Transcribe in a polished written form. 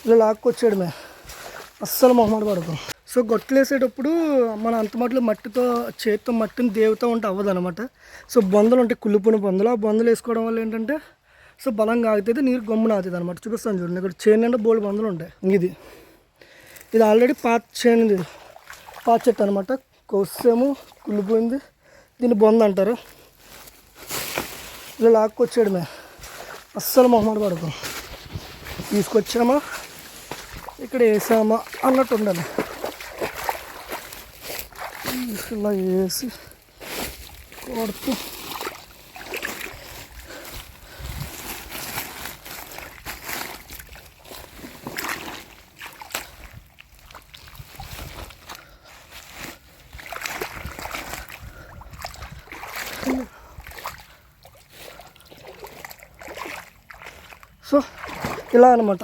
ఇలా లాక్కొచ్చేయడమే, అస్సలు మొహమాట పడతాం. సో గొట్టలు వేసేటప్పుడు మన అంత మట్లో మట్టితో చేతితో మట్టిని దేవుతూ ఉంటే అవ్వదు అనమాట. సో బొందలు ఉంటాయి, కుళ్ళిపోయిన బొందలు. ఆ బొందలు వేసుకోవడం వల్ల ఏంటంటే సో బలంగా ఆగుతుంది, నీరు గమ్మున ఆగుతుంది అనమాట. చూపిస్తాను చూడండి, ఇక్కడ చేను నిండా బోల్డ్ బొందలు ఉంటాయి. ఇది ఆల్రెడీ పాత చేను, ఇది పాత చెట్టు అనమాట. కొస్సేమో కుళ్ళిపోయింది, దీన్ని బొంద అంటారు. ఇలా లాక్కొచ్చేయడమే, అస్సలు మొహమాట పడతాం. తీసుకొచ్చామా ఇక్కడ వేసామా అన్నట్టు ఉండాలి. ఇలా వేసి కొడుతూ సో ఇలా అనమాట.